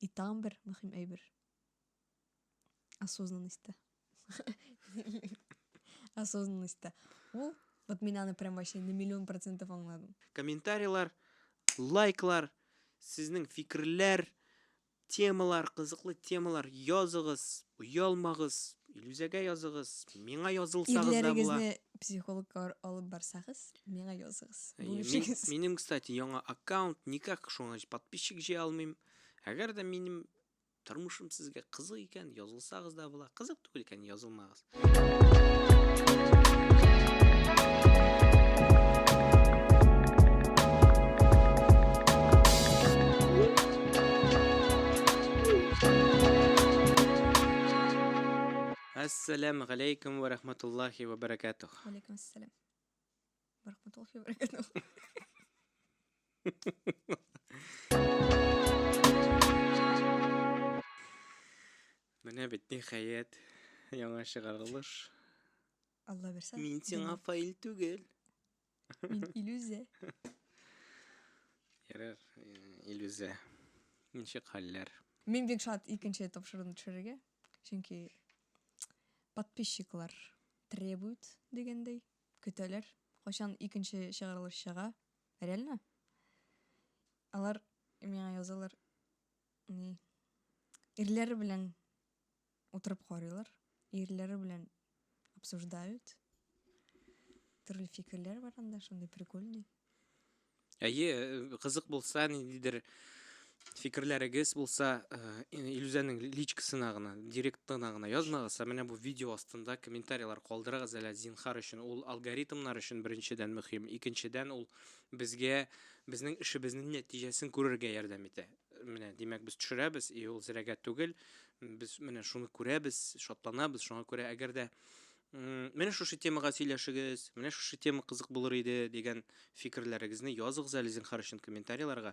И там бир мөһим әйбер. Осознанностьта. Осознанностьта. Ул, вот мен аны прям вообще на 1,000,000% аңладым. Комментарийлар, лайклар, сезнең фикерләр, темалар, кызыклы темалар языгыз, уялмагыз, Илюзәгә языгыз, миңа язылсагыз да була. Ирләрегезне психологка алып барсагыз, миңа языгыз. Минем, кстати, яңа аккаунт, никак шуңа подписчик җыя алмыйм. Әгәр дә минем тормышым сезгә кызык икән, язылсагыз да була. Кызык түгел икән, язылмагыз. Ассаламу алейкум ва рахматуллахи ва баракатух. Алейкум ассалам. Барахматуллахи ва баракатух. Менә бит ниһаять яңа чыгарылыш. Алла берсә. Мин сиңа фаил түгел. Мин Илюзә. Ярар, Илюзә. Ничек хәлләр? Мен бик шат икенче тапшыруны төшерергә. Чөнки подписчиклар требуют дигәндәй, көтәләр. Кашан икенче чыгарылыш чыга? Реально? Алар миңа язалар. Ни? Ирләре белән утырып карыйлар. Ирләре белән обсуждают. Төрле фикерләр бар анда, шундый прикольный. Әйе, кызык булса, ниндидер фикерләрегез булса, Илюзәнең личкасына гына, директына гына язмагыз, менә бу видео астында комментарийлар калдырыгыз әле зинһар өчен. Ул алгоритмнар өчен беренчедән мөһим, икенчедән ул безгә безнең эшебезнең нәтиҗәсен күрергә ярдәм итә. Менә димәк без төшерәбез, и ул зирәгә түгел. Без менә шуны күрәбез, шатланабыз, шуңа күрә әгәр дә менә шушы темага сөйләшегез, менә шушы тема кызык булыр иде дигән фикерләрегезне языгыз әле зинһар өчен комментарийларга.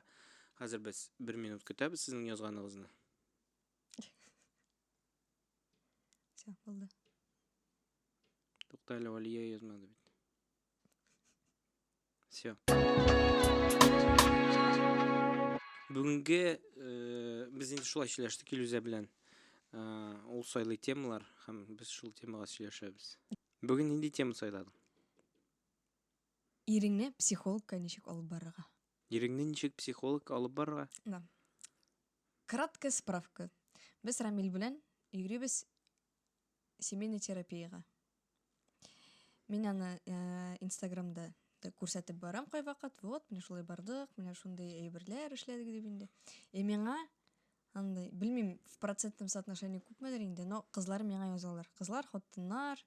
Хәзер без 1 минут көтәбез сезнең язганыгызны. Всё, булды. Тукта әле Алия язмады бит. Всё. Бүгенге без инде шулай сөйләштек Илюзә белән. Ул сайлый темалар һәм без шул темага сөйләшәбез. Бүген нинди тема сайладың? Иреңне психологка ничек алып барырга? Иреңне ничек психолог алып барырга? Да. Краткая справка. Без Рамил белән йөрибез семейный терапияга. Мин аны Инстаграмда күрсәтеп барам кайвакыт. Вот, менә шулай бардык, менә шундый әйберләр эшләдек дип инде. Миңа андай, белмим, в процентном соотношении күпмедер инде, но кызлар миңа язалар. Кызлар, хатыннар,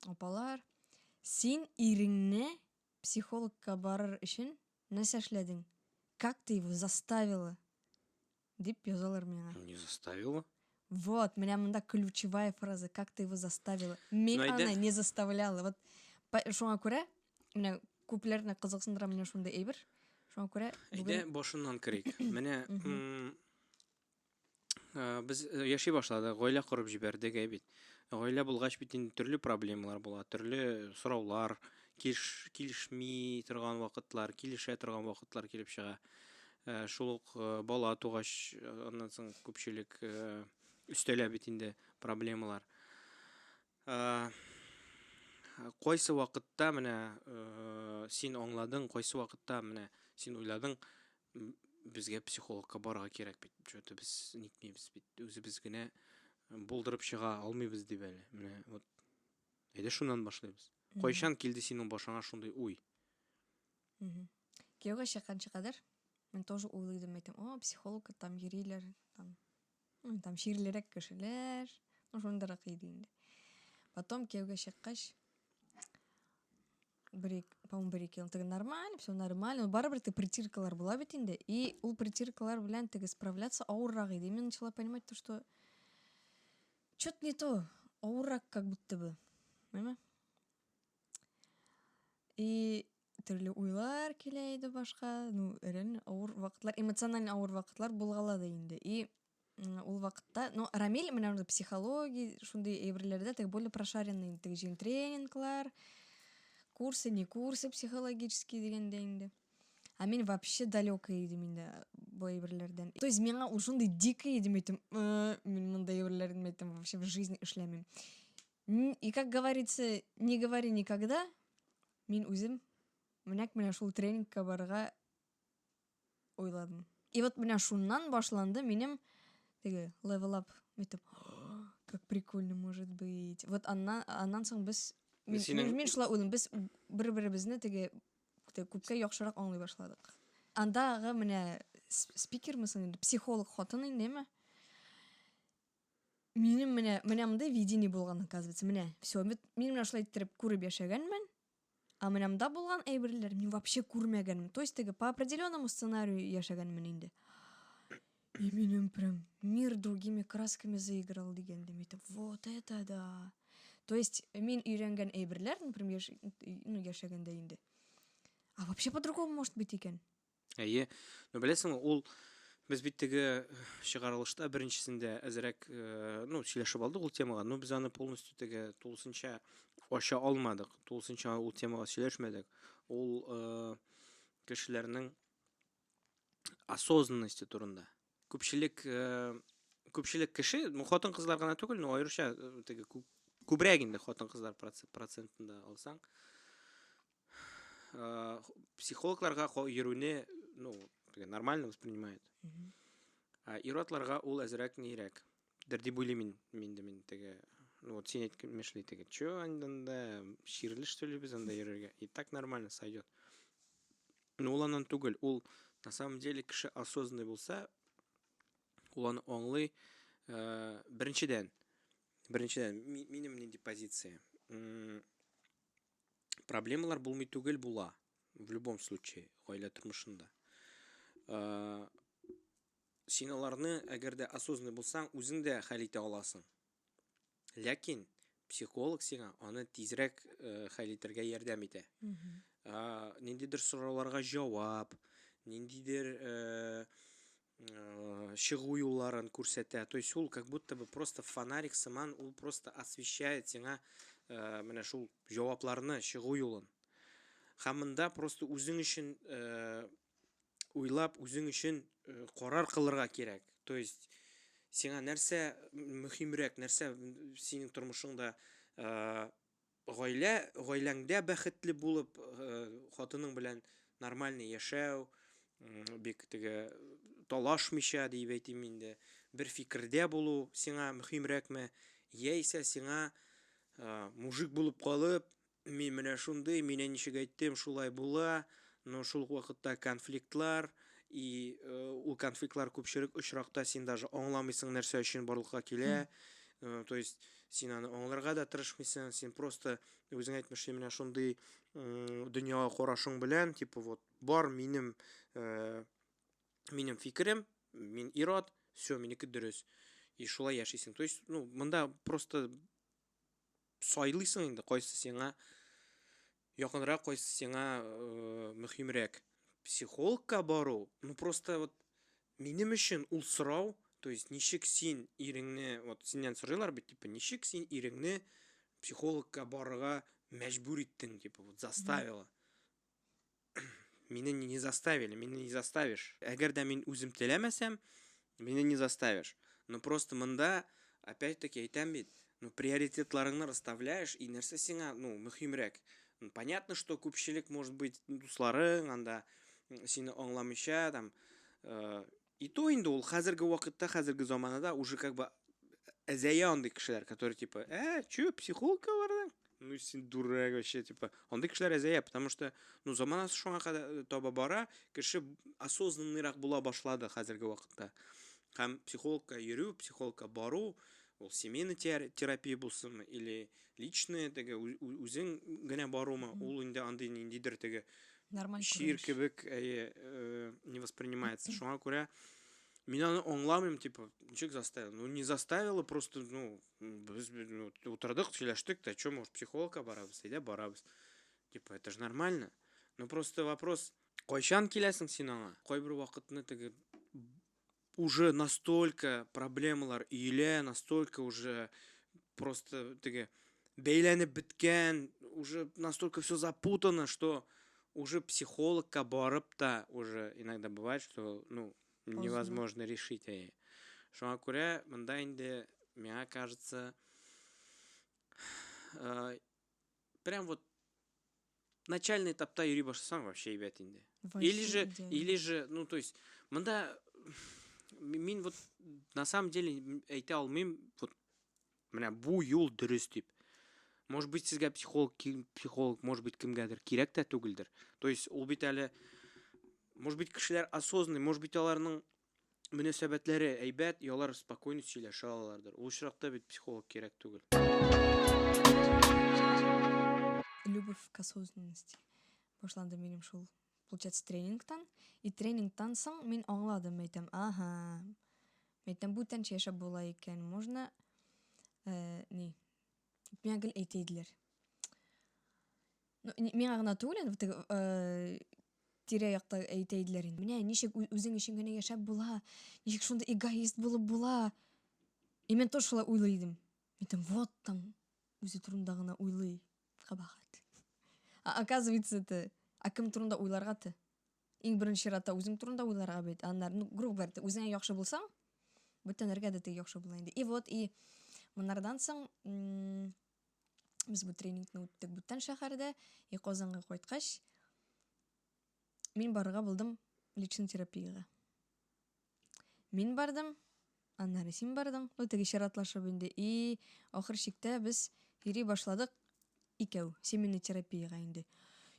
апалар, син иреңне психологка барыр өчен нәрсә эшләдең? Как ты его заставила? Дип язалар миңа. Не заставила. Вот, менә монда ключевая фраза, как ты его заставила. Мин аны не заставляла. Вот шуңа күрә, менә күпләрне кызыксындыра менә шундый әйбер. Шуңа күрә бүген башыннан керик. Менә без яши башладык, гаилә курып җибәрдек бит. Гаилә булгач бит инде төрле проблемалар була, төрле сораулар, килешми торган вакытлар, килешә торган вакытлар килеп чыга. Шул ук бала тугач, аннан соң күпчелек үстәлә бит инде проблемалар. Кайсы вакытта менә син аңладың, кайсы вакытта менә син уйладың, безгә психологка барырга кирәк бит. Чөнки без нитмибез бит, үзебез генә булдырып чыга алмыйбыз дип әле. Менә вот әйдә шуннан башлыйбыз. Кайчан килде синең башыңа шундый уй? Кияүгә чыкканчы кадәр мен тоже уйлыйдым, әйтәм, психологка там йөриләр, там ширлерәк кешеләр, шундырак иде инде. Потом кияүгә чыккач, по-моему, ел теге нормально, все нормально. Барыбер притиркалар була бит инде. И ул притиркалар белән теге справляться авыррак иде. Мен начала понимать то, что что-то не то, авыррак как будто бы. Понимаешь? И төрле уйлар килә иде башка. Ну, реально авыр вакытлар, эмоциональ авыр вакытлар булгала да инде. И ул вакытта, ну, Рамил менә психология, шундый әйберләрдә теге более прошаренный теге тренинглар, курсы, не курсы психологические дигәндә инде. А мен вообще далёка едім енді бұл әйберлерден. То есть меңа ушундай дико едім айтым, мен мындай әйберлерден айтым вообще в жизни эшлемейм. И как говорится, не говори никогда. Мен өзім мына шул тренингка барга ойладым. И вот мына шуннан башланды менем теге level up. Айтып, как прикольно может быть. Вот аннан соң біз мен шулай ойладым, біз бір-бірімізді теге күпкә яхшырак аңлый башладык. Андагы менә спикер мисың инде, психолог хатын индеме? Минем менә мондай видение булган, оказывается. Менә всё, мен менә шулай иттереп күреп яшәгәнмен. А монда булган әйберләр мин вообще күрмәгәнмен. То есть теге по определенному сценарию яшәгәнмен инде. И минем прям мир другими красками заиграл дигәндә әйтеп, вот это да. То есть мин өйрәнгән әйберләр, например, яшәгәндә инде. А вообще по-другому может быть икән. Әйе. Ну беләсеңме, ул без бит теге чыгарылышта беренчесендә әзрәк, сөйләшеп алдык ул темага, но без аны полностью теге тулысынча ача алмадык. Тулысынча ул темага сөйләшмәдек. Ул кешеләрнең осознанности турында. Күпчелек кеше, хатын-кызлар гына түгел, но аеруча теге күбрәк инде хатын-кызлар процентында алсаң, психологларга йөрүне, нормально воспринимает. А ир-атларга ул әзрәк нирәк. Дип уйлыйм мин теге, вот син әйткәнмешли теге, чё анда ширле что ли без анда йөрергә? И так нормально сойдет. Но ул аннан түгел, ул на самом деле кеше осознанный булса, ул аны аңлый. Беренчедән минем нинди позиция. Проблемалар булмый түгел була в любом случае гаилә тормышында. Син аларны әгәр дә осознанный булсаң, үзең дә хәл итә аласың. Ләкин психолог сиңа аны тизрәк хәл итәргә ярдәм итә. Ниндидер сорауларга җавап, ниндидер чыгу юлларын күрсәтә. То есть ул как будто бы просто фонарик сыман, ул просто освещает сиңа менә шул җавапларны, чыгу юлын. Һәм монда просто үзең өчен уйлап, үзең өчен карар кылырга кирәк. То есть сиңа нәрсә мөһимрәк, нәрсә синең тормышыңда гаиләңдә бәхетле булып, хатының белән нормальный яшәү, бик теге талашмыйча дип әйтим инде, бер фикердә булу сиңа мөһимрәкме, яисә сиңа мужик булып калып, мин менә шундый, мине ничек әйттем, шулай була, но шул вакытта конфликтлар, и ул конфликтлар күпчелек очракта син даже аңламыйсың нәрсә өчен барлыкка килә. То есть син аны аңларга да тырышмыйсың, син просто үзең әйтмешли менә шундый дөньяга карашың белән, типа вот бар минем фикерем, мин ират, всё, минеке дөрес. И шулай яшисең. То есть, монда просто сайлыйсың инде, кайсы сиңа якынрак, кайсы сиңа мөһимрәк. Психологка бару, просто вот минем өчен ул сорау, то есть ничек син иреңне, вот синнән сорыйлар бит, типа, ничек син иреңне психологка барырга мәҗбүр иттең, типа, вот заставила. Мине не заставили, мине не заставишь. Әгәр дә мин үзем теләмәсәм, мине не заставишь. Но просто монда, опять-таки әйтәм бит, приоритетларыңны расставляешь, и нәрсә сиңа, мөһимрәк. Понятно, что күпчелек может быть дусларың, анда сине аңламыйча, там, и то инде ул хәзерге вакытта, хәзерге заманада уже как бы әзәя андый кешеләр, которые типа, чё, психологка бардың? Син дурак вообще, типа, андый кешеләр әзәя, потому что, заманасы шуңа таба бара, кеше осознанныйрак була башлады хәзерге вакытта. Һәм психологка йөрү, психологка бару, ул семейный терапия булсынмы, или личный, теге үзең генә барумы, ул инде андый ниндидер теге шир кебек не воспринимается. Шуңа күрә мин аны аңламыйм, типа, ничек заставил? Не заставила, просто, без утырдык, сөйләштек, да чё, может, психологка барабыз, әйдә барабыз. Типа, это же нормально. Но просто вопрос, кайчан киләсең син аңа? Кайбер вакытны теге уже настолько проблемалар өйлә, настолько уже просто теге бәйләнеп биткән, уже настолько все запутано, что уже психологка барып та уже иногда бывает, что, ну, невозможно решить. Шуңа күрә, монда инде, мне кажется, прям вот начальный этапта йөри башласаң вообще әйбәт инде. Или же, ну, то есть, монда мин вот на самом деле әйтә алмыйм, вот менә бу юл дөрес дип. Может быть, сезгә психолог, может быть, кемгәдер кирәк тә түгелдер. То есть, ул бит әле, может быть, кешеләр осознанный, может быть, аларның мөнәсәбәтләре әйбәт, алар спокойно сөйләшә алалардыр. Ул очракта бит психолог кирәк түгел. Любовь к осознанности. Башланды минем шул, получается, тренингтан. И тренингтан соң мин аңладым, әйтәм, ага. Әйтәм, бүтәнчә яшәп була икән. Можно миңа гел әйтәйделәр. Миңа гына түгел, тирә-якта әйтәйделәр инде. Менә ничек үзең өчен генә яшәп була, ничек шунда эгоист булып була. И мен тоже шулай уйлыйдым. Әйтәм, вот там үзе турында гына уйлый. Кабахат. Оказывается, это кем турында уйларга ты? Иң беренче чиратта үзең турында уйларга бит. Аннар, ну, грубо говоря, үзеңә яхшы булсаң, бүтәннәргә дә теге яхшы була инде. И вот, и моннардан соң без бу тренингны үттек бүтән шәһәрдә, и Казанга кайткач, мин барырга булдым личный терапиягә. Мин бардым, аннары син бардың, теге чиратлашып инде. И ахыр чиктә без йөри башладык икәү, семейный терапиягә инде.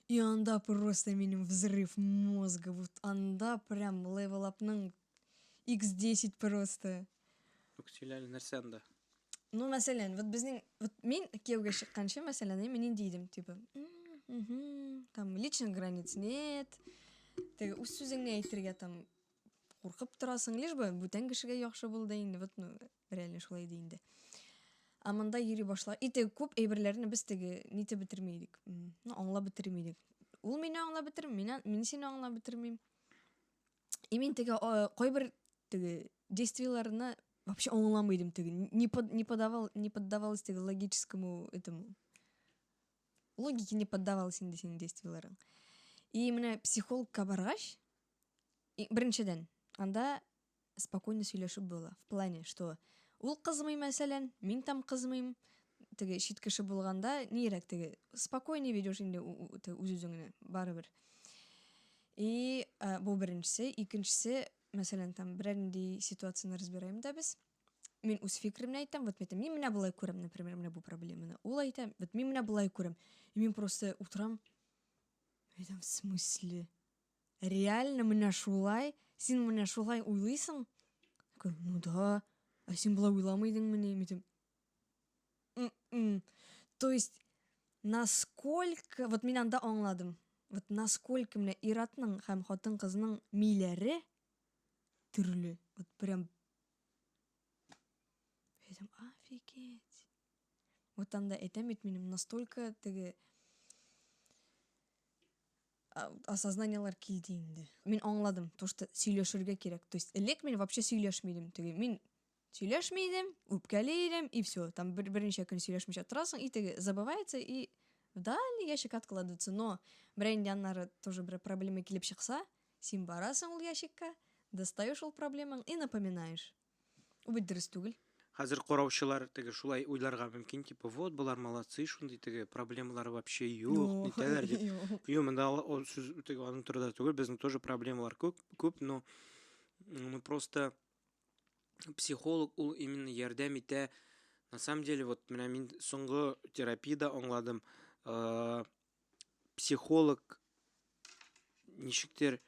И анда просто минем взрыв мозга, вот анда прям левел-апның x10 просто. Сөйләле нәрсә анда? Ну, мәсәлән, вот безнең, вот мин кияүгә чыкканчы, мәсәлән, мин инде идем, типа, там личных границ нет. Теге үз сүзеңне әйтергә там куркып торасың, лишь бы бүтән кешегә яхшы булды инде, вот, ну, реально шулай иде инде. Монда йөри башла. И теге күп әйберләрне без теге нитеп бетермәйдек. Ну, аңлап бетермәйдек. Ул мине аңлап бетерми, мин сине аңлап бетермим. И мин теге кайбер теге действияларны вообще аңламыйдым теге. Не поддавалось теге логическому этому. Логике не поддавалось инде синең действияларың. И менә психологка баргач, беренчедән, анда спокойно сөйләшеп була. В плане, что ул кызмый мәсәлән, мин там кызмыйм. Теге чит кеше булганда, нирәк теге спокойно ведешь инде үз-үзеңне барыбер. И бу беренчесе, икенчесе, мәсәлән, там бернинди ситуацияны разбираем да без. Мин үз фикеремне әйтәм, вот мин менә булай күрәм, например, менә бу проблеманы. Ул әйтә, вот мин менә булай күрәм. И мин просто утрам әйтәм, в смысле? Реально менә шулай? Син менә шулай уйлыйсың? Ну да. Син булай уйламыйдың менә? То есть, насколько, вот мин анда аңладым, вот насколько менә ир-атның һәм хатын-кызның миләре төрле. Вот прям әйтәм, офигеть. Вот анда әйтәм бит минем настолько теге осознаниялар килде инде. Мин аңладым, то что сөйләшергә кирәк. То есть, элек мин вообще сөйләшмидем. Теге мин сөйләшмидем, үпкәле идем, и все. Там берничә көн сөйләшмичә торасың, и теге забывается, и в дальний ящик откладывается. Но берәр аннары тоже бер проблема килеп чыкса, син барасың ул ящикка, достаешь ул проблемаң и напоминаешь. Ул бит дөрес түгел. Хәзер караучылар теге шулай уйларга мөмкин, типа, вот булар молодцы, шундый теге проблемалар вообще юк, дитәләр дип. Монда сүз теге аның турында түгел, безнең тоже проблемалар күп, но мы просто психолог ул именно ярдәм итә. На самом деле, вот менә мин соңгы терапиядә аңладым, психолог ничектер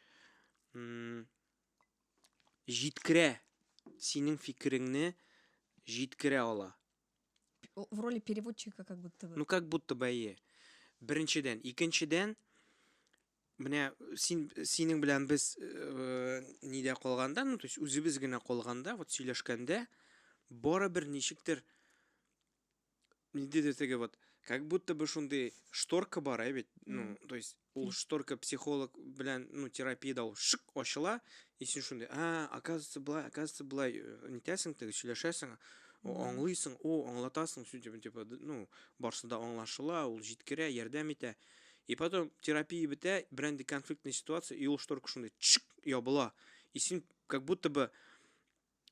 җиткерә синең фикереңне җиткерә ала. В роли переводчика как будто бы. Ну, как будто бы әйе. Беренчедән, икенчедән, менә синең белән без нидә калганда, ну, то есть үзебез генә калганда, вот сөйләшкәндә, барыбер ничектер нидә теге вот, как будто бы шундый шторка бар, бит. Ну, то есть ул шторка психолог белән, ну, терапиядә ул шык ачыла, и син шундый, оказывается, былай, нитәсең, теге сөйләшәсең, аңлыйсың, аңлатасың, типа, ну, барсы да аңлашыла, ул җиткерә, ярдәм итә. И потом терапия бітә, бірәнде конфликтная ситуация, и ул шторка шундай чик ябыла. И син как будто бы,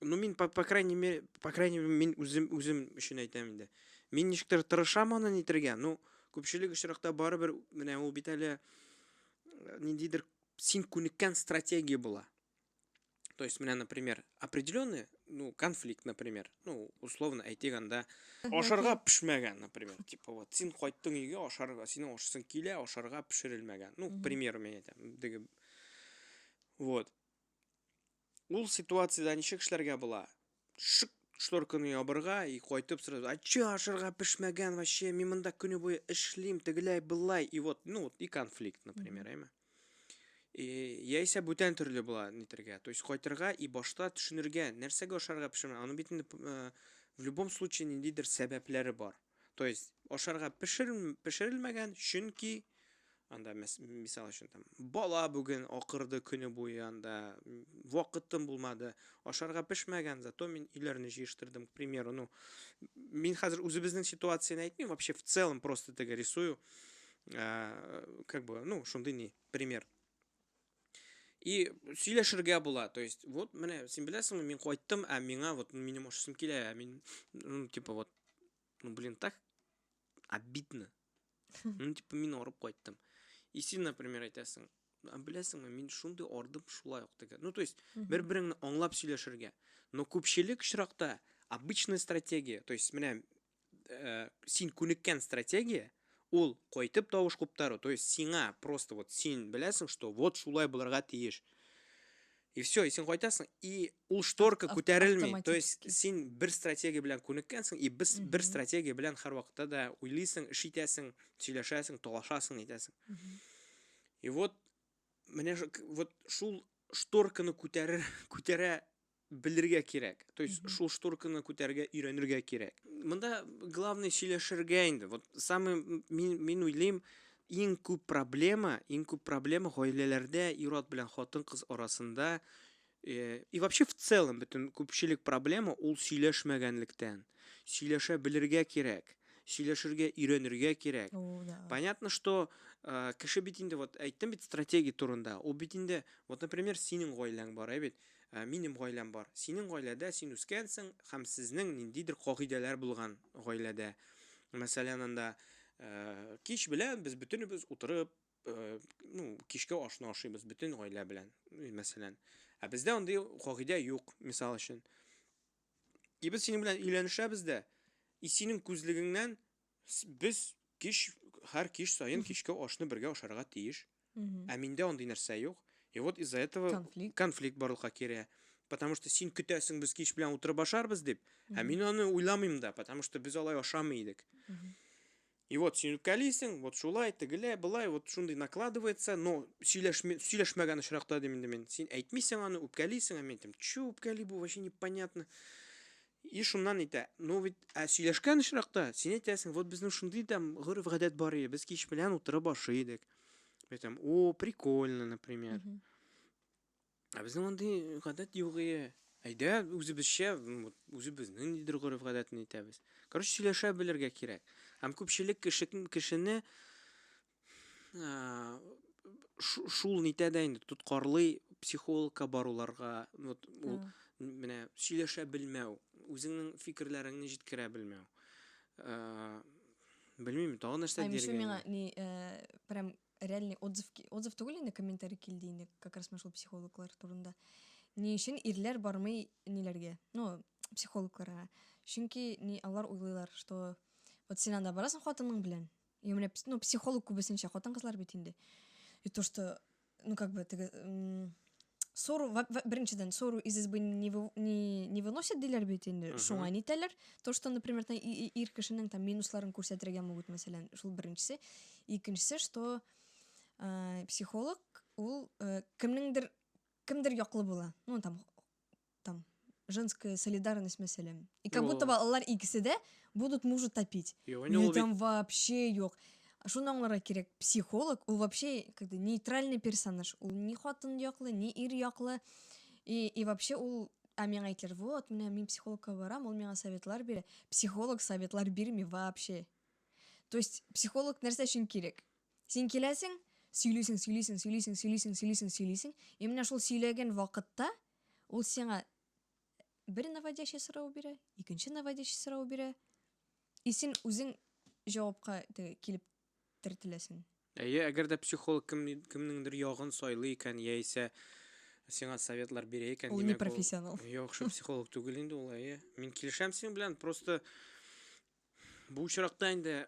ну мин по крайней мере, мин үзем өчен әйтәм инде. Мин ничектер тырышам аны нитергә. Ну, күпчелек очракта барыбер менә ул бит әле ниндидер син күнеккән стратегия була. То есть, менә, например, определенный, ну, конфликт, например, ну, условно әйтик анда, ашарга пешмәгән, например, типа вот, син кайттың өйгә ашарга, синең ашасың килә, ашарга пешерелмәгән. Ну, к примеру, мен әйтәм, диге. Вот. Ул ситуациядә ничек эшләргә була? Шык шторканы ябырга и кайтып сразу, а чё ашарга пешмәгән вообще, мин монда көне буе эшлим, тегеләй былай, и вот, ну, вот и конфликт, например, әйме. Яисә бүтән төрле була нитергә. То есть кайтырга и башта төшенергә, нәрсәгә ашарга пешермә. Аны бит инде в любом случае ниндидер сәбәпләре бар. То есть ашарга пешерелмәгән, чөнки анда мисал өчен там бала бүген акырды көне буе анда, вакытым булмады. Ашарга пешмәгән, зато мин өйләрне җыештырдым, к примеру. Ну, мин хәзер үзебезнең ситуацияны әйтмим, вообще в целом просто теге рисую. Как бы, ну, шундый ни пример. И сөйләшергә була. То есть, вот, менә, син беләсеңме, мин кайттым, а миңа вот минем ашасым килә, а мин, ну, типа вот, ну, блин, так обидно. Ну, типа, мин арып кайттым. И син, например, әйтәсең, беләсеңме, мин шундый ардым, шулай ук теге. Ну, то есть, бер-береңне аңлап сөйләшергә. Но күпчелек очракта обычная стратегия, то есть, менә, син күнеккән стратегия, ул кайтып тавыш куптару. То есть, сиңа просто вот син беләсең, что вот шулай булырга тиеш. И все, и син кайтасың, и ул шторка күтәрелми. То есть, син бер стратегия белән күнеккәнсең, и бер стратегия белән һәр вакытта да уйлыйсың, эш итәсең, сөйләшәсең, талашасың, итәсең. И вот, менә вот шул шторканы күтәрә белергә кирәк. То есть, шул шторканы күтәрергә өйрәнергә кирәк. Монда главный сөйләшергә инде. Вот самый мин уйлыйм, иң күп проблема гаиләләрдә ир-ат белән хатын-кыз арасында и вообще в целом бөтен күпчелек проблема ул сөйләшмәгәнлектән. Сөйләшә белергә кирәк. Сөйләшергә өйрәнергә кирәк. Понятно, что кеше бит инде вот әйттем бит стратегия турында. Ул бит инде, вот, например, синең гаиләң бар, бит. Минем гаиләм бар. Синең гаиләдә син үскәнсең, һәм сезнең ниндидер кагыйдәләр булган гаиләдә. Мәсәлән, анда кич белән без бөтенебез утырып, ну, кичкә ашны ашыйбыз бөтен гаилә белән, мәсәлән. Ә бездә андый кагыйдә юк, мисал өчен. И без синең белән өйләнешәбез дә, и синең күзлегеңнән без һәр кич саен кичкә ашны бергә ашарга тиеш. Ә миндә андый нәрсә юк. И вот из-за этого конфликт барлыкка килә. Потому что син көтәсең без кич белән утырып ашарбыз дип, ә мин аны уйламыйм да, потому что без алай ашамый идек. И вот син үпкәлисең, вот шулай, тегелә, былай, вот шундый накладывается, но сөйләшмәгән очракта дим инде мин. Син әйтмисең аны, үпкәлисең, ә мен әйтәм, чё үпкәли бу, вообще непонятно. И шуннан әйтә, ну ведь сөйләшкән очракта син әйтәсең, вот безнең шундый там гореф-гадәт бар иде, без кич белән утырып ашый идек. Әйтәм, о, прикольно, например. А безнең андый гадәт юк иде. Әйдә, үзебезчә, үзебезнең нидер гореф-гадәтне әйтәбез. Короче, сөйләшә белергә кирәк. Һәм күпчелек кешене шул нитә дә инде тоткарлый психологка баруларга, вот ул менә сөйләшә белмәү, үзеңнең фикерләреңне җиткерә белмәү. Белмим, тагын нәрсә диргә. Еще миңа ни прям реальный отзыв түгел инде, комментарий килде инде, как раз шул психологлар турында. Ни өчен ирләр бармый ниләргә? Ну, психологларга. Чөнки ни алар уйлыйлар, что вот син анда барасың хатының белән. И менә, ну, психолог күбесенчә хатын-кызлар бит инде. И то, что, ну, как бы, ссору, беренчедән, ссору из избы не выносят диләр бит инде. Шуңа нитәләр. То, что, например, ир кешенең там минусларын күрсәтергә могут, мәсәлән, шул беренчесе. Икенчесе, что психолог ул кемдер яклы була. Ну, там женская солидарность, мәсәлән. И как будто бы алар икесе дә будут мужа топить. И там вообще юк. Шуны аңларга кирәк. Психолог, ул вообще как-то нейтральный персонаж. Ул ни хатын яклы, ни ир яклы. И вообще ул миңа әйтәләр, вот, менә мин психологка барам, ул миңа советлар бирә. Психолог советлар бирми вообще. То есть психолог нәрсә өчен кирәк? Сен келесің, сөйлейсің. И міне шул сөйлеген вакытта ул сиңа бер наводящий сорау бирә, икенче наводящий сорау бирә. И сен үзең җавапка килеп тертеләсең. Әгәр дә психолог кемнеңдер ягын сайлый икән, яисә сиңа советлар бирә икән, Ул не профессионал. Юк, шул психолог түгел инде ул, Мин килешәм синең белән, просто бу очракта инде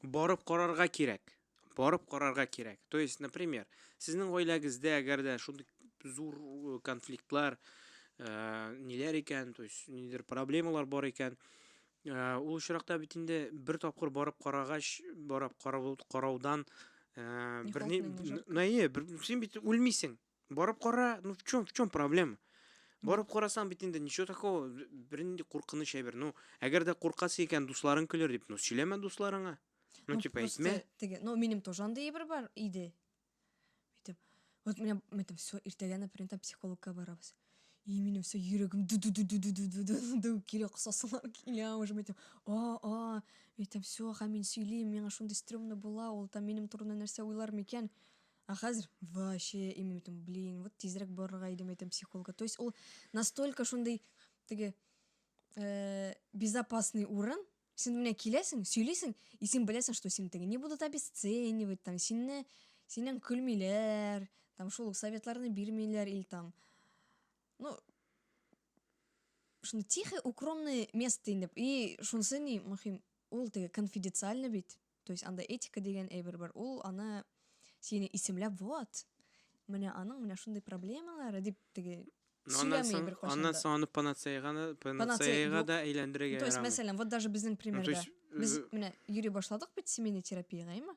барып карарга кирәк. То есть, например, сезнең гаиләгездә әгәр дә шундый зур конфликтлар, ниләр икән, то есть, нидер проблемалар бар икән, ул очракта бит инде бер тапкыр барып караудан син бит үлмисең. Барып кара, в чем проблема? Барып карасаң бит инде ничего такого, бернинди куркыныч әйбер. Әгәр дә куркасы икән, дусларың көлер дип, сөйләмә дусларыңа. Типа әйтмә. Минем тоже андай әйбер бар иде. Вот меня все иртәгә, например, психологка барабыз. И минем все йөрәгем ду килә кысасылар килә, уже все, һәм мин сөйлим, миңа шундый стрёмно була, ул там минем турында нәрсә уйлар микән? А хәзер вообще блин, вот тизрәк барырга идем психологка. То есть ул настолько шундый безопасный урын. Син менә киләсең, сөйлисең, и син беләсең, что син не будут обесценивать, там синнән көлмиләр, там шул советларны бирмиләр или там шундый тихое, укромное место инде. И шунысы ни мөһим, ул конфиденциально бит. То есть анда этика дигән әйбер бар. Ул аны сине исемләп, вот. Менә аның менә шундый проблемалары дип сөйләмәй бер кашанда. Аннан соң аны панацеяга да әйләндерергә. То есть, мәсәлән, вот даже безнең примерда. Без менә йөри башладык бит семейный терапияга, әйме?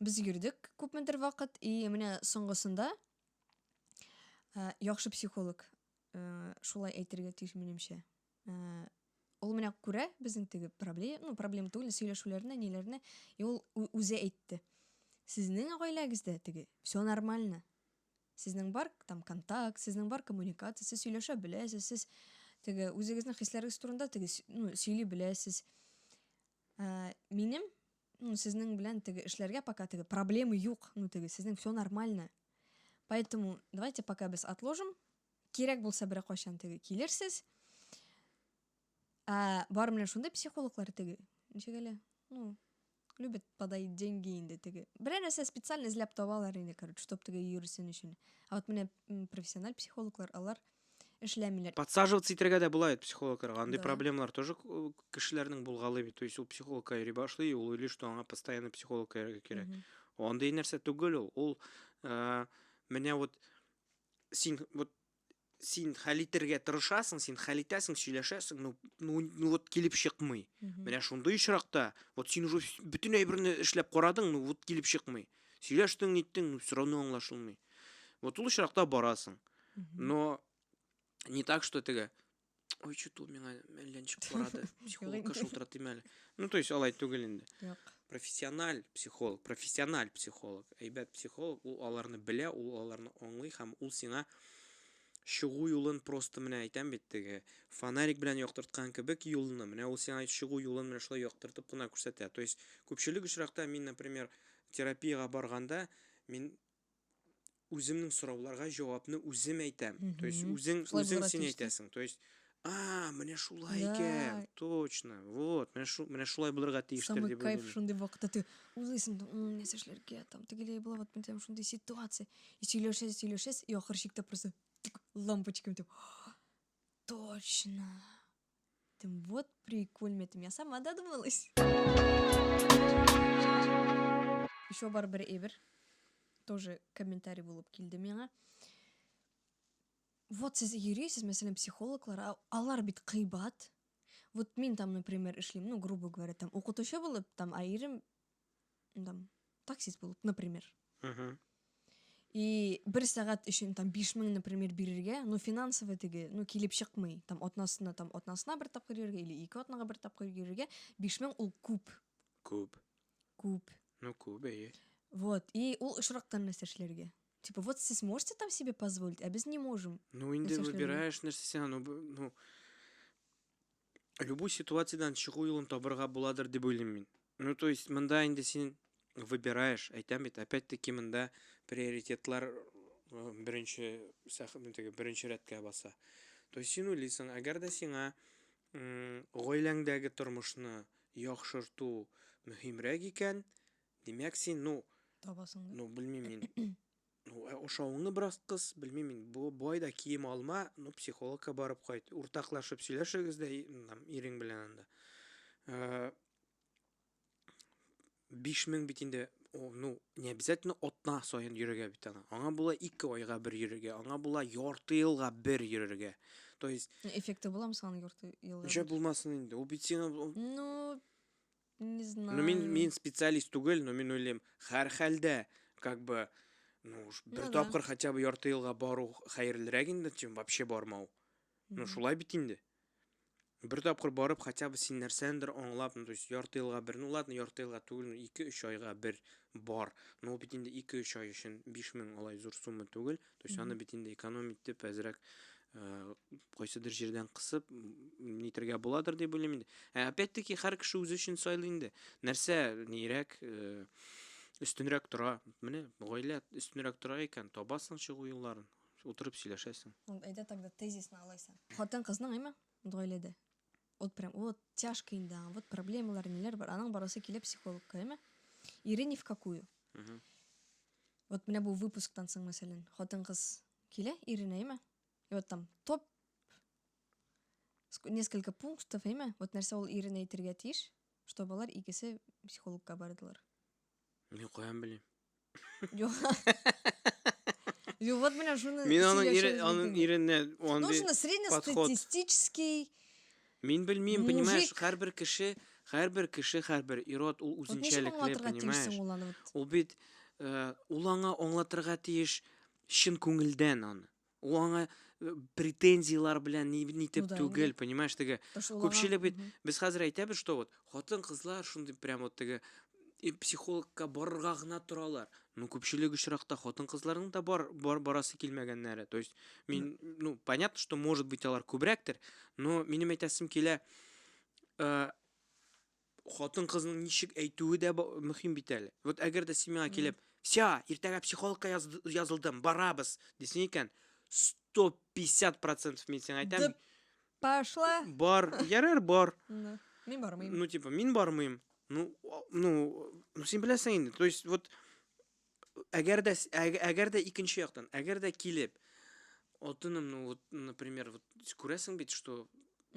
Без йөрдек күпмедер вакыт, и менә соңгысында яхшы психолог шулай әйтергә тиеш минемчә. Ул менә күрә безнең проблема түгел, сөйләшүләрне, ниләрне, и ул үзе әйтте. Сезнең гаиләгездә все нормально. Сезнең бар там контакт, сезнең бар коммуникация, сез сөйләшә беләсез, сез үзегезнең хисләрегез турында сөйли беләсез. Минем сезнең белән эшләргә пока проблемы юк, сезнең все нормально. Поэтому давайте пока без отложим. Кирәк булса бер кайчан килерсез. Бар менә шундый психологлар ничек әле? Любят подать деньги инде Берәр нәрсә специально эзләп табалар инде, короче, чтоб йөрсен өчен. А вот менә профессиональ психологлар алар эшләмиләр. Подсаживаться итәргә дә була психологларга. Андый проблемалар тоже кешеләрнең булгалы бит. То есть ул психологка йөри башлый, ул уйлый, что аңа постоянно психологка кирәк. Андый нәрсә түгел ул. Менә вот син хәл итәргә тырышасың, син хәл итәсең, сөйләшәсең, вот килеп чыкмый. Менә шундый очракта, вот син уже бүтән әйберне эшләп карадың, вот килеп чыкмый. Сөйләштең, ниттең, все равно аңлашылмый. Вот ул очракта барасың. Но не так, что ой, что-то у меня лянчик барады, психологка шултыратый мәле. То есть алай түгел инде. Профессиональ психолог. Әйбәт психолог, ул аларны белә, ул аларны аңлый һәм ул сиңа чыгу юлын просто менә әйтәм бит фонарик белән яктырткан кебек юлны, менә ул сиңа чыгу юлын менә шулай яктыртып кына күрсәтә. То есть күпчелек очракта мин, например, терапиягә барганда, мин үземнең сорауларга җавапны үзем әйтәм. То есть үзең син әйтәсең. То есть менә шулай икән, точно. Вот, менә шулай булырга тиештер дип. Самый кайф шундый вакытта уйлыйсың, нәрсә эшләргә, там тегеләй була, вот мен шундый ситуация. И сөйләшәс, и ахыр чиктә просто лампочками точно. Вот прикольно, я сама додумалась. Еще бар бер әйбер. Тоже комментарий булып килде миңа. Вот сез йөрисез, мәсәлән, психологлар, алар бит кыйбат. Вот мин там, например, эшлим, грубо говоря, там укытучы булып, там айрым таксист булып, например. И бер сәгать өчен там 5000, например, бирергә, финансовый килеп чыкмый. Там атнасына бер тапкыр йөрергә или 2 атнага бер тапкыр йөрергә 5000 ул күп. Күп. Күп, Вот, и ул ошрактан нәрсә эшләргә. Типа, вот сез можете там себе позволить, а без не можем. Инде выбираешь нәрсә, любой ситуациядан чыгу юлын табырга буладыр дип уйлыйм мин. Ну, то есть, мында инде син выбираешь, әйтәм бит, опять-таки мында приоритетлар беренче рәткә баса. То есть, син уйлыйсың, әгәр дә сиңа гаиләңдәге тормышны яхшырту мөһимрәк икән, димәк син, Табасың да. белмим мин, ошавыңны бераз кыс, белмим мин, бу айда кием алма, психологка барып кайт, уртаклашып сөйләшегез дә ирең белән анда. 5,000 бит инде, не обязательно атна сайын йөрергә бит аңа. Аңа була 2 айга бер йөрергә, аңа була ярты елга бер йөрергә. То есть, Эффекты буламы саны ярты елга? ничә булмасын инде. Ул бит сиңа, Ну, не мин знаю. специалист түгел, но мин уйлыйм, һәр хәлдә, как бы, бер Ну да. тапкыр хотя бы ярты елга бару хәерлерәк инде, чем вообще бармау. Шулай бит инде. Бер тапкыр барып, хотя бы син нәрсәндер аңлап, то есть ярты елга бер, ладно, ярты елга түгел, 2-3 айга бер бар. Бит инде 2-3 ай өчен 5,000 алай зур сумма түгел. То есть аны бит инде экономить итеп әзрәк кайсыдыр җирдән кысып нитергә буладыр дип уйлыйм инде. Опять-таки һәр кеше үзе өчен сайлый инде. Нәрсә нирәк өстенрәк тора. Менә гаилә өстенрәк тора икән, табасың чыгу юлларын. Утырып сөйләшәсең. Әйдә тогда тезисны алайсың. Хатын кызның әйме? Гаиләдә. Вот прям, вот тяжко инде, вот проблемалар неләр бар. Аның барасы килә психологка, әйме? Ире ни в какую. Вот менә бу выпусктан соң мәсәлән, хатын кыз килә иренә, әйме? И вот там топ несколько пунктов, әйме? Вот нәрсә ул иренә әйтергә тиеш, чтобы алар икесе психологка бардылар. Мин каян белим. Юк. Юк, вот менә шуны. Мин аның иренә Ну, шуны среднестатистический. Мин белмим, понимаешь, һәрбер кеше, һәрбер ирод ул үзенчәлекле, понимаешь? Ул бит ул аңа аңлатырга тиеш чын күңелдән аны. Ул аңа претензиялар белән нитеп түгел, понимаешь, теге күпчелек бит, без хәзер әйтәбез, что вот хатын-кызлар шундый прям вот теге психологка барырга гына торалар. Күпчелек очракта хатын-кызларның да барасы килмәгәннәре. То есть мин, понятно, что может быть алар күбрәктер, но минем әйтәсем килә, хатын-кызның ничек әйтүе дә мөһим бит әле. Вот әгәр дә син миңа килеп, "Вся, иртәгә психологка язылдым, барабыз", дисең икән, 150% мин сиңа әйтәм. Пошла. Бар, ярар бар. Мин бармыйм. Типа, мин бармыйм. Син беләсең инде. То есть вот әгәр дә икенче яктан, әгәр дә килеп, атыным, вот, например, вот күрәсең бит, что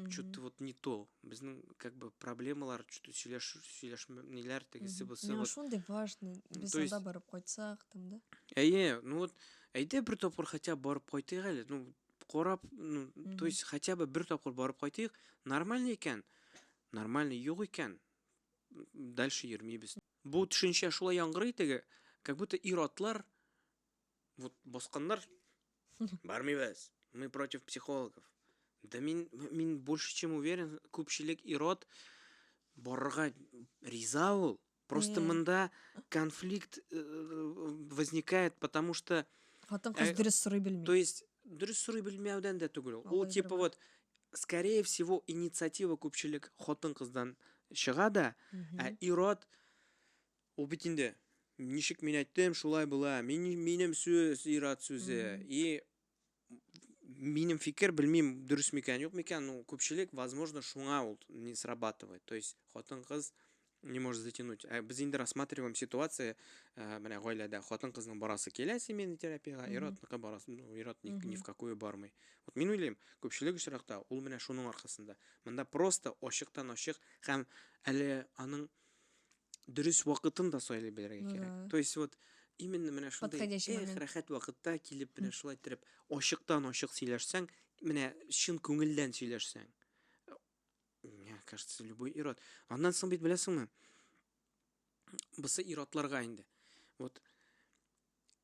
что-то вот не то. Безнең как бы проблемалар, что-то сөйләшмәләр тегесе булса. Миңа шундый важный. Без анда барып кайтсак там, да? Әйе, вот әйдә бер тапкыр хотя бы барып кайтыйк әле. Карап, то есть хотя бы бер тапкыр барып кайтыйк, нормально икән. Нормально юк икән. Дальше йөрмибез. Бу төшенчә шулай яңгырый теге, как будто иратлар вот басканнар бармыйбыз. Мы против психологов. Да мин больше чем уверен, күпчелек ират барырга риза ул. Просто монда конфликт возникает, потому что хатын-кыз дөрес сорый белми. То есть дөрес сорый белмәүдән дә түгел. Ул типа вот скорее всего инициатива күпчелек хатын-кыздан чыга да, ират ул бит инде ничек мин әйттем, шулай була. Минем сүз ират сүзе. И минем фикер, белмим, дөрес микән, юк микән, күпчелек, возможно, шуңа ул не срабатывает. То есть хатын-кыз не может затянуть. Без инде рассматриваем ситуацию, менә гаиләдә хатын-кызның барасы килә семейный терапиягә, иратныкы барасы, ират ни в какую бармый. Вот мин уйлыйм, күпчелек очракта ул менә шуның аркасында. Монда просто ачыктан-ачык һәм әле аның дөрес вакытын да сайлый белергә кирәк. То есть вот именно менә шундый рәхәт вакытта килеп менә шулай итеп ачыктан-ачык сөйләшсәң, менә чын күңелдән сөйләшсәң. Мне кажется, любой ират. Аннан соң бит беләсеңме? Бусы иратларга инде. Вот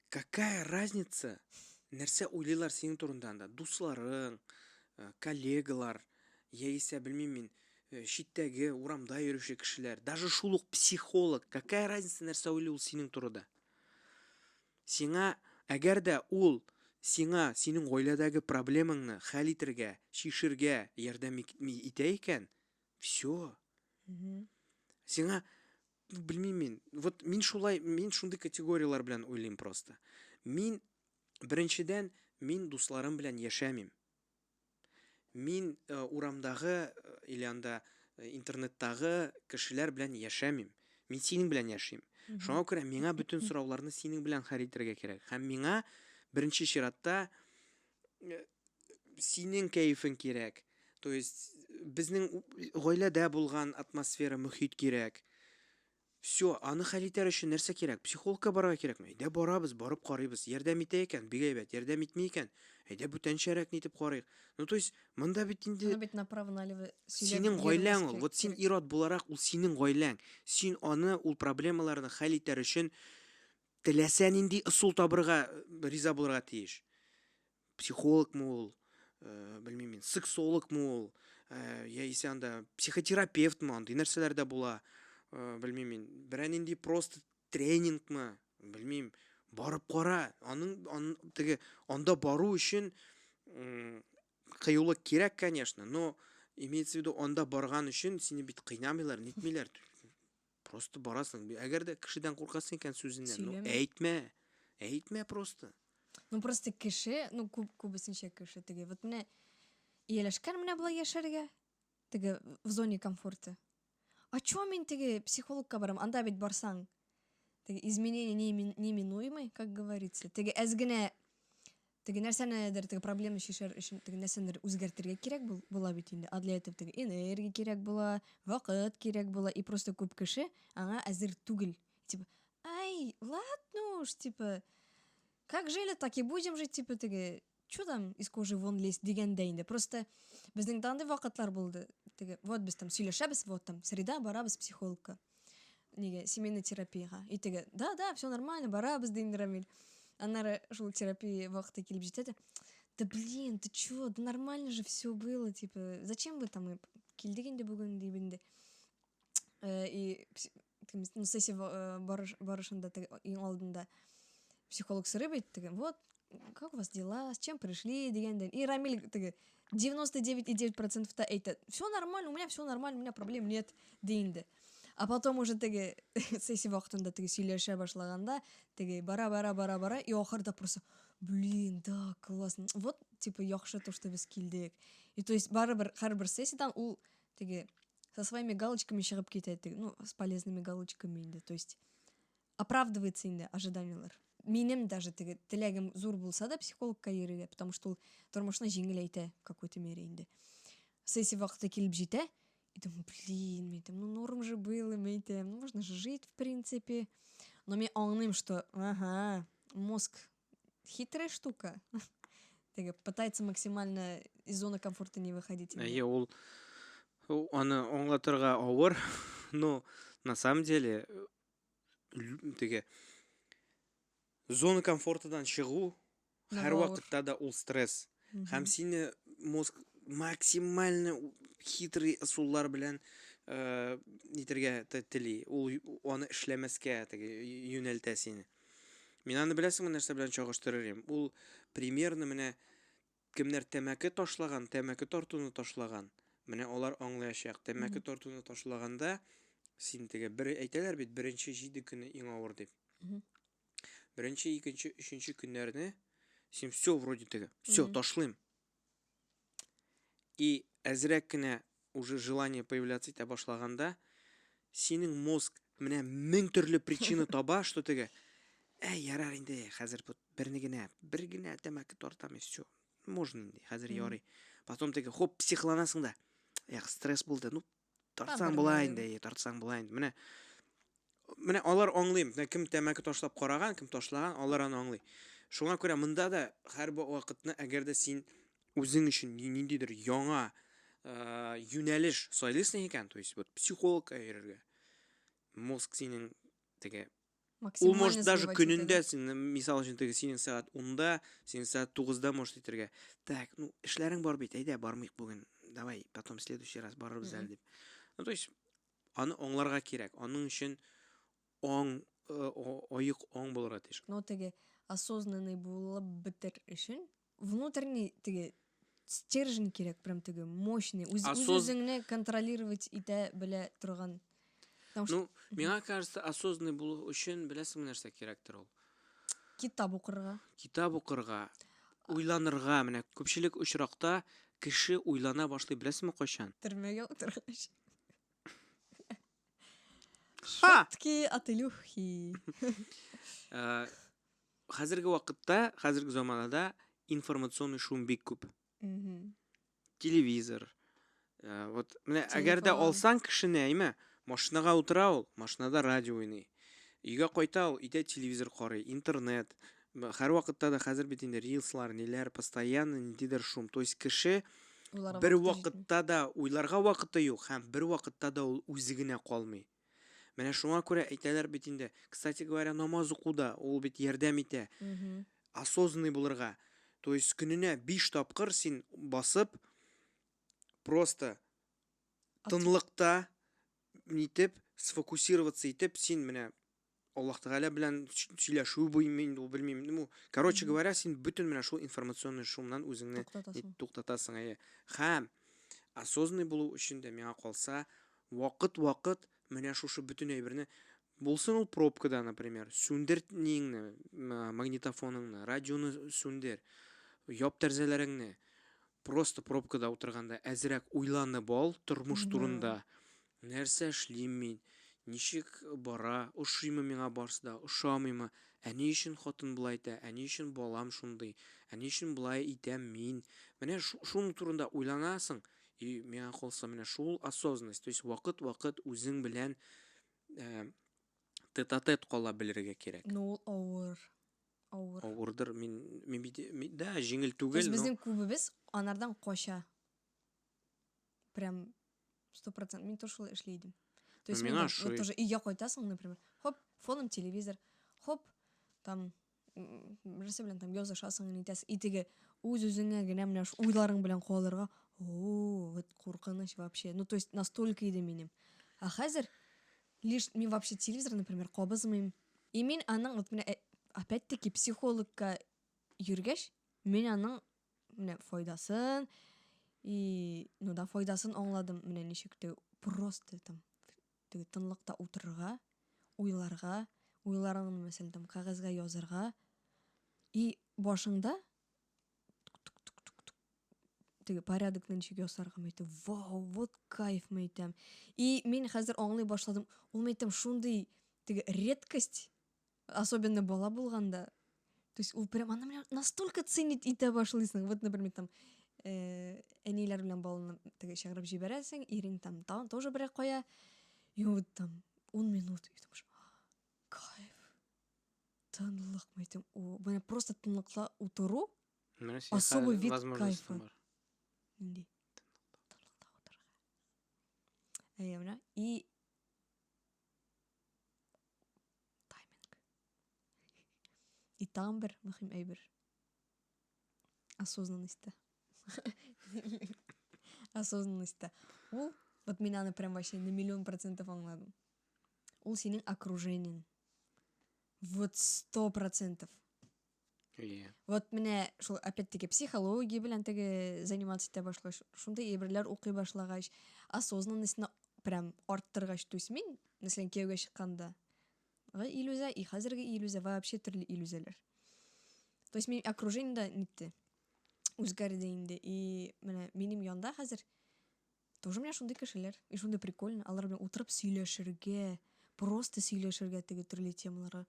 какая разница? Нәрсә уйлыйлар синең турында анда? Дусларың, коллегалар, яисә белмим мин, читтәге урамда йөрүче кешеләр, даже шул ук психолог, какая разница нәрсә уйлый ул синең турында? Сиңа әгәр дә ул сиңа синең гаиләдәге проблемаңны хәл итәргә, чишергә ярдәм итә икән, всё. Сиңа білмеймін мен. Вот мен шундай категориялар белән уйлыйм просто. Мин беренчедән мин дусларым белән яшәмим. Мин урамдагы или анда интернеттагы кешеләр белән яшәмим. Мин синең белән яшим. Шуңа күрә миңа бөтен сорауларны синең белән хәл итәргә кирәк. Һәм миңа беренче чиратта синең кәефең кирәк. То есть безнең гаиләдә булган атмосфера, мөхит кирәк. Все, аны хәл итәр өчен нәрсә кирәк? Психологка барырга кирәкме? Әйдә барабыз, барып карыйбыз. Ярдәм итә икән, бик әйбәт. Ярдәм итми икән, әйдә бүтәнчәрәк нитеп карыйк. Ну, то есть, монда бит инде Аны бит направо-налево синең гаиләң ул. Вот син ират буларак, ул синең гаиләң. Син аны, ул проблемаларны хәл итәр өчен теләсә нинди ысул табырга, риза булырга тиеш. Психологмы ул, белмим мин, сексологмы ул, яисә анда психотерапевтмы, андый нәрсәләр дә була. Белмим мин, берәр нинди просто тренингмы, белмим, барып кара. Аның теге анда бару өчен кыюлык кирәк, конечно, но имеется в виду анда барган өчен сине бит кыйнамыйлар, нитмиләр. Просто барасың. Әгәр дә кешедән куркасың икән сүзеннән, ну әйтмә. Әйтмә просто. Ну просто кеше, ну күбесенчә кеше теге. Вот менә ияләшкән менә булай яшәргә, теге в зоне комфорта. А чё мин теге психологка барам? Анда бит барсаң, теге изменения неминуемы, как говорится. Теге әзгенә теге нәрсәнедер, теге проблема шишәр өчен теге нәрсәнедер үзгәртергә кирәк була бит инде. А для этого теге энергия кирәк була, вакыт кирәк була, и просто күп кеше аңа әзер түгел. Типа, ай, ладно уж, типа, как жили, так и будем жить, типа, теге, чё там из кожи вон лезть дигәндә инде. Просто безнең таңда вакытлар булды. Теге, вот без там сөйләшәбез, вот там среда барабыз психологка. Неге, семейный терапияга. И теге, да, все нормально, барабыз дейдер Рамил. Аннары шул терапия вакыты килеп җитә. Да блин, ты чё? Да нормально же все было, типа, зачем вы там килдек инде бүген дип инде. И ну, сессия барышында теге иң алдында психолог сорый бит теге, вот как у вас дела, с чем пришли дигәндән. И Рамил теге 99,9% та әйтә, все нормально, у меня все нормально, у меня проблем нет дейинде. А потом уже теге сессия вакытында теге сөйләшә башлаганда, теге бара, и ахырда просто, блин, да, классно. Вот, типа, яхшы то, что без килдек. И то есть барыбер һәрбер сессиядан ул теге со своими галочками чыгып китә, теге, ну, с полезными галочками инде. То есть оправдывается инде ожиданиялар. Минем даже теге теләгем зур булса да психологка йөрергә, потому что ул тормышны җиңел әйтә в какой-то мере инде. Сессия вакыты килеп җитә, и думаю, блин, ну норм же было, ну можно же жить в принципе. Но мне аңлыйм, что, ага, мозг хитрая штука. Теге пытается максимально из зоны комфорта не выходить. Әйе, ул аны аңлатырга авыр, но на самом деле теге зона комфортадан чыгу һәр вакытта да ул стресс. Һәм сине мозг максимально хитрый ысуллар белән нитергә тели. Ул аны эшләмәскә теге юнәлтә сине. Мин аны беләсеңме нәрсә белән чагыштырырым? Ул примерно менә кемнәр тәмәке ташлаган, тәмәке тартуны ташлаган. Менә алар аңлаячак. Тәмәке тартуны ташлаганда син теге бер әйтәләр бит, беренче 7 көне иң авыр дип. Беренче, икенче, өченче көннәрне син все вроде теге, все ташлыйм. И әзрәк кенә уже желание появляться итә башлаганда, синең мозг менә 1000 төрле причина таба, что теге, ярар инде, хәзер бер генә тәмәке тартам, и все. Можно инде, хәзер ярый. Потом теге, хоп, психланасың да. Стресс булды, ну, тартсаң була инде, тартсаң була инде. Менә алар аңлыйм. Кем тәмәке ташлап караган, кем ташлаган, алар аны аңлый. Шуңа күрә монда да һәр вакытны әгәр дә син үзең өчен ниндидер яңа юнәлеш сайлыйсың икән, то есть вот психологка йөрергә. Мозг синең теге ул может даже көнендә син, мисал өчен теге синең сәгать 10-да, синең сәгать 9-да может итәргә. Так, ну, эшләрең бар бит, әйдә бармыйк бүген. Давай, потом в следующий раз барырбыз әле дип. Ну, то есть аны аңларга кирәк. Аның өчен оек оң булырга тиеш. Но теге осознанный булып битер өчен внутренний теге стержень кирәк, прям теге мощный, үзеңне контролировать итә белә торган. Потому что Ну, миңа кажется, осознанный булу өчен беләсең нәрсә кирәктер ул. китап укырга. Китап укырга, уйланырга, менә күпчелек очракта кеше уйлана башлый, беләсеңме кайчан? Төрмәгә утыргач. Ха! Шутки от Илюхи. Хәзерге вакытта, хәзерге заманада информационный шум бик күп. Мгм. Телевизор. Вот менә әгәр дә Телефон. алсаң кешене, әйме, машинага утыра ул, машинада радио уйный. Өйгә кайта ул, өйдә телевизор карый, интернет. Һәр вакытта да хәзер бит инде рилслар, ниләр, постоянно ниндидер шум. То есть кеше Уйларга бер вакыты җитми. вакытта да уйларга вакыты юк һәм бер вакытта да ул үзе генә калмый. Менә шуңа күрә әйтәләр бит инде. Кстати говоря, намаз укуда ул бит ярдәм итә. Мгм. Осознанный булырга. То есть көненә 5 тапкыр син басып просто тынлыкта нитеп, сфокусироваться итеп, син менә Аллаһ Тәгалә белән сөйләшү буймы инде ул белмим. Ну, короче Мгм. говоря, син бөтен менә шул информационный шумнан үзеңне Туктатасың. туктатасың. Һәм осознанный булу өчен дә миңа калса, вакыт менә шушы бөтен әйберне булсын ул пробкада, например, сүндер нingni, магнитофоныңны, радионы сүндер, яп тәрзәләреңне. Просто пробкада утырганда әзрәк уйланып ал тормыш Да. турында. Нәрсә эшлим мин? Ничек бара? Ошыймы миңа барсы да, ошамыймы? Ни өчен хатын булай итә? Ни өчен балам шундый? Ни өчен булай итәм мин? Менә шуның турында уйланасың. И миңа калса менә шул осознанность, то есть вакыт үзең белән тет-а-тет кала белергә кирәк. Ну, ул авыр. Авыр. Авырдыр, мин да җиңел То есть түгел, но безнең күбебез анардан кача. Прям 100%. Мин тоже шулай эшли идем. То есть Ну, мин миңа вот ошый. тоже өйгә кайтасың, например. Хоп, фоном телевизор. Хоп, там берсе белән там язышасың, нитәсең. И теге үз-үзеңә генә менә шу уйларың белән калырга. О, вот куркыныч вообще. Ну, то есть настолько иде минем. А хәзер лишь мин вообще телевизор, например, кабызмыйм. И мин аның вот менә опять-таки психологка йөргәч, мин аның менә файдасын и ну да файдасын аңладым. Менә ничек тә просто там теге тынлыкта утырырга, уйларга, уйларыңны мәсәлән там кагазга язарга и башыңда теге порядокны ничек ясарга мәйтем. Вау, вот кайф мәйтем. И мин хәзер аңлый башладым. Ул мәйтем шундый теге редкость, особенно бала булганда. То есть ул прям аны менә настолько ценить итә башлыйсың. Вот, например, там әниләр белән баланы теге чыгарып җибәрәсең, ирең там тоже берәр кая. И вот там 10 минут и думаешь, кайф. Тынлык мәйтем. О, менә просто тынлыкта утыру менә син особый вид возможностьң кайфа. бар. Нинди? Тынлыкта утырырга. Менә и тайминг. И там бер мөһим әйбер. Осознанность. Осознанность. Ул вот мин аны прям вообще на 1,000,000% аңладым. Ул синең окружениең. Вот 100%. Ие. Вот менә шул опять-таки психология белән теге заниматься итә башлагач, шундый әйберләр укый башлагач, осознанностьны прям арттыргач, то есть мин, мәсәлән, кияүгә чыкканда, иллюзия, и хәзерге иллюзия, вообще төрле иллюзияләр. То есть мин окружениедә нитте. Үзгәрде инде. И менә минем янда хәзер тоже менә шундый кешеләр, и шундый прикольно, алар белән утырып сөйләшергә, просто сөйләшергә теге төрле темаларга.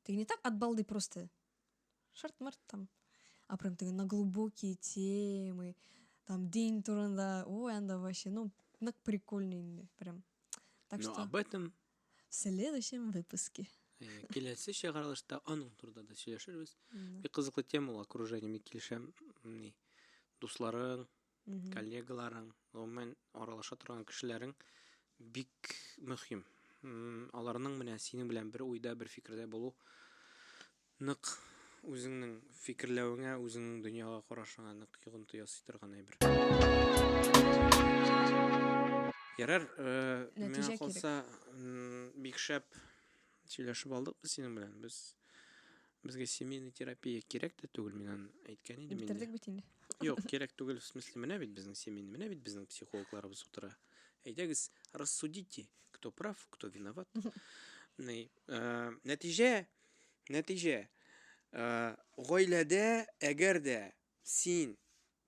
Теге не так от балды просто. Шарт-март там. А прям теге на глубокие темы, там дин турында, ой, анда вообще, ну, нык прикольно инде, прям. Так Но что об этом в следующем выпуске. киләсе чыгарылышта аның турында да сөйләшербез. Да. Бик кызыклы тема ул окружение, мин килешәм. Дусларың, Мгм. коллегаларың, гомумән аралаша торган кешеләрең бик мөһим. Аларның менә синең белән бер уйда, бер фикердә булу нык үзеңнең фикерләвеңә, үзеңнең дөньяга карашыңа нык йогынты ясый торган әйбер. Ярар, Нәтиҗә миңа кирәк. калса, бик шәп сөйләшеп алдык без синең белән. Безгә семейный терапия кирәк тә түгел, мин аны әйткән идем инде. Битердек бит инде. Юк, кирәк түгел, в смысле, менә бит безнең семейный, менә бит безнең психологларыбыз утыра. Әйдәгез, рассудите, кто прав, кто виноват. Нәтиҗә, гаиләдә әгәр дә син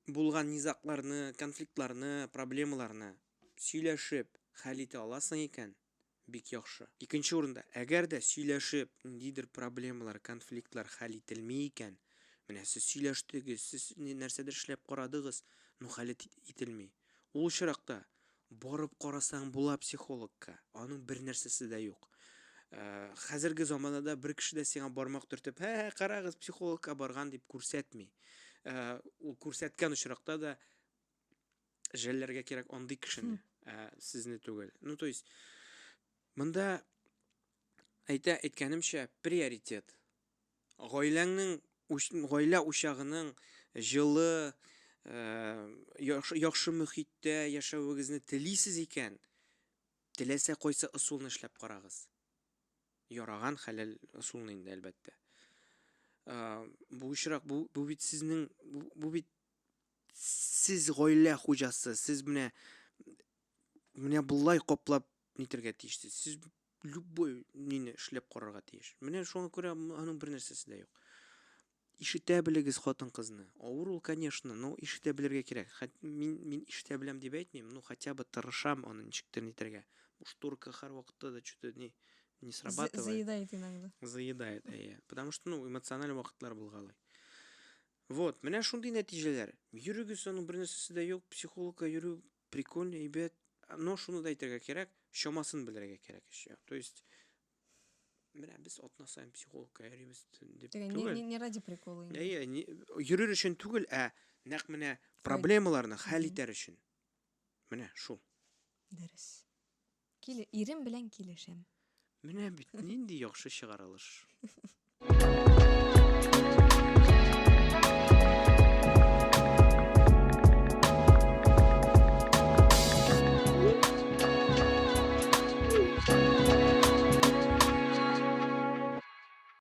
булган низакларны, конфликтларны, проблемаларны сөйләшеп хәл итә аласың икән, бик яхшы. Икенче урында, әгәр дә сөйләшеп ниндидер проблемалар, конфликтлар хәл ителми икән, менә сез сөйләштегез, сез нәрсәдер эшләп карадыгыз, хәл ителми. Ул очракта барып карасаң була психологка, аның бер нәрсәсе дә юк. Хәзерге заманда бер кеше дә сиңа бармак төртеп, карагыз, психологка барган дип күрсәтми. Ул күрсәткән очракта да жәлләргә кирәк андый кешене, сезне түгел. То есть, монда әйткәнемчә, приоритет. Гаилә учагының җылы, яхшы мөхиттә яшәвегезне телисез икән, теләсә кайсы ысулны эшләп карагыз. Яраган хәләл ысулны инде, әлбәттә. Бу очрак, бу бит сезнең, бу бит сез гаилә хуҗасы, сез менә булай каплап нитергә тиешсез. Сез любой нине эшләп карарга тиеш. Менә шуңа күрә аның бер нәрсәсе дә юк. Ишетә белегез хатын-кызны. Авыр ул, конечно, но ишетә белергә кирәк. Мин ишетә беләм дип әйтмим, хотя бы тырышам аны ничектер нитергә. Бу штурка һәр вакытта да что-то не срабатывает. Заедает иногда. Заедает, потому что, эмоциональ вакытлар булгалый. Вот, менә шундый нәтиҗәләр. Йөрегез, аның бер нәрсәсе дә юк, психологка йөрү прикольно, әйбәт. Но шуны да әйтергә кирәк, чамасын белергә кирәк еще. То есть, менә без атнасаен психологка йөрибез дип түгел. Не ради прикола. Йөрер өчен түгел, нәкъ менә проблемаларны хәл итәр өчен. Менә шул. Дөрес. Ирем белән килешәм. Менә бит нинди яхшы чыгарылыш.